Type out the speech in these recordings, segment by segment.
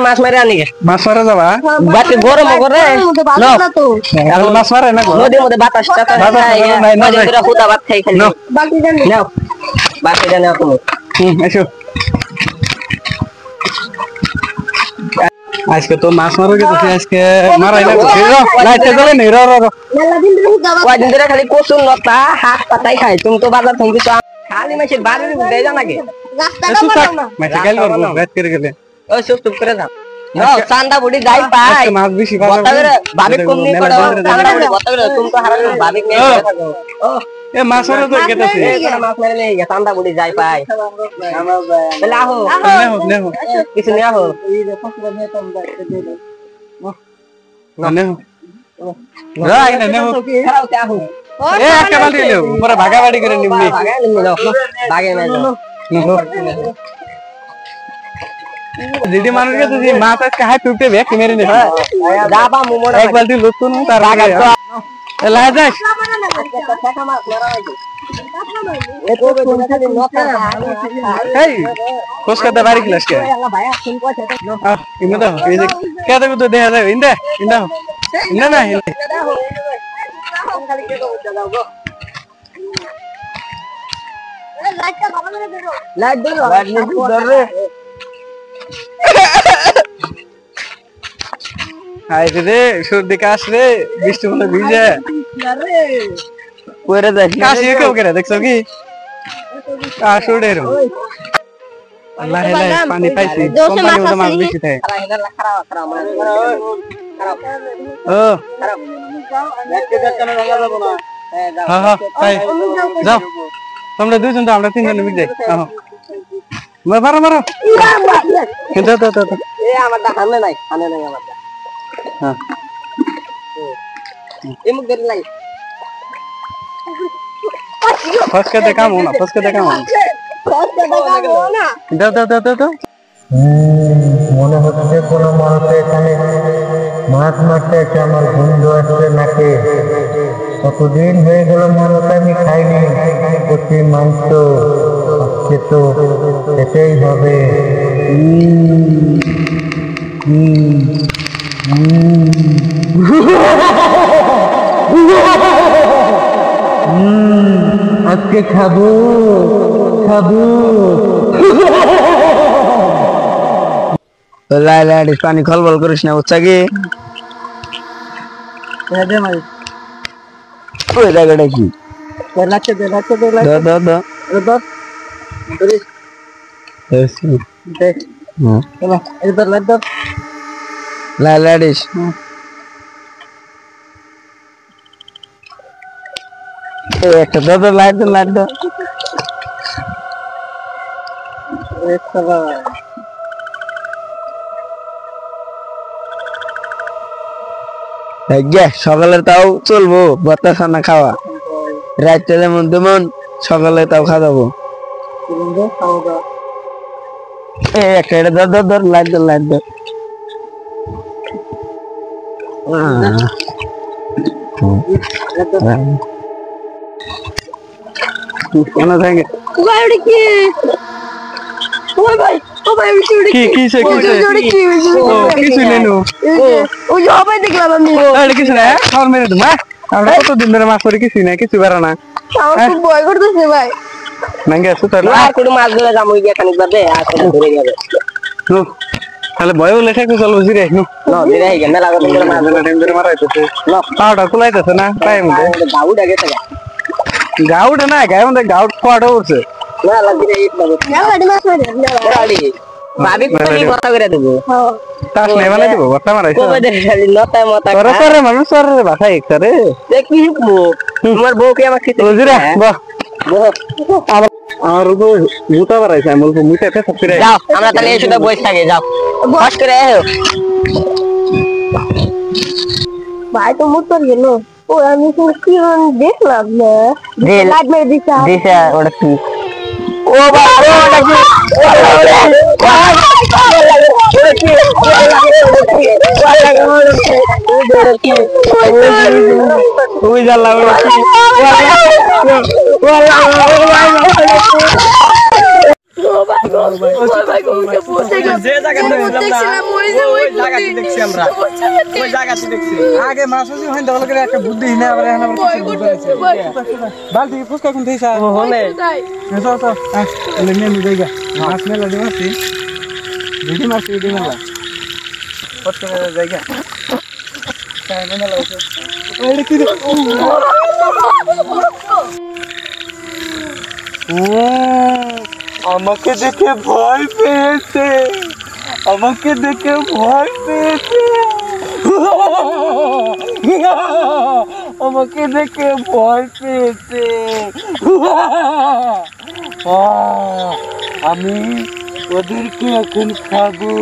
মাছ মারে আনি মাছ মারা যাবা বাকি গরম করে মাছ মারে না নদীর মধ্যে বাতাস হুদা ভাত খাই খালি নাও বাকি জানে তুমি এসো আজকে তো মাছ মারো গেছে আজকে মারাই না লাইটে জ্বলে নি র কয়দিন ধরে খালি কচুর লতা হাত পাতাই খাই তুমি তো বাজার থেকে খালি মাছের বাড়ির দেয় জানা কি মাছে গাইল করবো রাত করে গেলে ওই চুপ করে যাও চান্দা বুড়ি যাই পাই মাছ বেশি ভাবি কমনি করে চান্দা বুড়ি বতাবে তুমি তো হারালে ভাবি কে থাকো এ মাছ মারা তো গেতেছে মাছ মেরে নেই চান্দা বুড়ি যাই পাই তাহলে আহো নেহো কিছু নিয়ে আহো নেহো রাই না নেহো খারাও তে আহো এ একটা বালতি লেও পরে ভাগাবাড়ি করে নিবনি ভাগাই নিমু দাও ভাগাই না যাও দিদি মানুষ কাছে যে মাছ আজকে হাই টুকতে ব্যাগ মেরে নে যাবা মুমোড়া এক বালতি লুতুন তার আগে লা যাস এই কোসকাতে বাড়ি ক্লাস কে ইমে দাও এই যে কে দেব তো দেখা যায় ইন্দা ইন্দা ইন্দা না লাইট ধর রে হাই রে সর্দি কাশ রে বৃষ্টি মনে ভিজে পরে যাই কাশি কেউ করে দেখছো কি কাশ উড়ে রো আল্লাহ হেলা পানি পাইছি কোম্পানি মধ্যে মাছ বেশি থাকে ও হ্যাঁ হ্যাঁ তাই যাও তোমরা দুইজন তো আমরা তিনজন মিট যাই মারো মারো কিন্তু তো এ আমারটা হানে নাই আমার হ্যাঁ এমুক দেরি লাই ফসকে কাম না দাও মনে হচ্ছে কোনো মানুষ এখানে মাছ মারতে এসে আমার বন্ধু আসছে নাকি কতদিন হয়ে গেল মানুষ আমি খাইনি প্রতি মাংস আজকে তো খেতেই হবে আজকে খাবো পানি খলবল করিস না উচ্চা কি ওই জায়গাটা কি লাইডিস একটা দাদা লাইট দাও সকালে তাও চলবো বাতা খানা খাওয়া রাত্রে যেমন তেমন সকালে তাও খাওয়াবো একটা এটা ধর লাইট ধর কেন থাকে কতদিন ধরে মাছ ধরে কিছু না কিছু বেড়া না তাহলে ভয় হলে থাকতে চলবো জিরে পাউডার কুলাইতেছে না পায়ে মধ্যে গাউটা না গায়ে মধ্যে গাউট খোয়াটা উঠছে ভাবি কথা করে দেবো তাস নাই বানাই দেবো বর্তা মারাইছো মানুষ বাসা একসারে তোমার বউকে আমার খেতে আমার মুতা বাড়াইছে আমি বলবো মুতাতে সবকিছু যাও আমরা তাহলে এই শুধু বসে থাকি যাও বস করে ভাই তো মুতর গেল ও আমি কি দেখলাম না লাইট মেরে দিছে ওটা কি ও বাবা ওটা কি আগে মাছ হইন দল করে একটা বুদ্ধি না আবার এখন আবার কিছু বুদ্ধি আছে বালতি ফুসকা কোন থেইছা হলে চল চল এলে নিয়ে যাইগা মাছ মেলা দিমাছি ভিডি মাছ ভিডি মেলা কত মেলা জায়গা তাই মেলা হইছে ওই কি রে আমাকে দেখে ভয় পেয়েছে আমাকে দেখে ভয় পেয়েছে আমাকে দেখে ভয় পেয়েছে আমি ওদেরকে এখন খাবো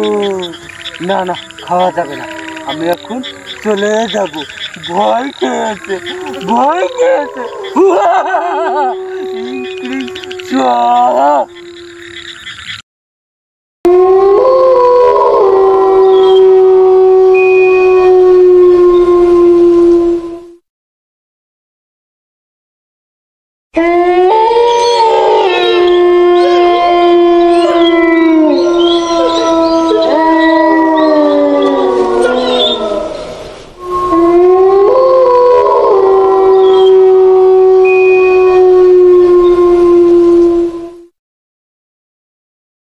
না না খাওয়া যাবে না আমি এখন চলে যাব ভয় খেয়েছে ভয় খেয়েছে চল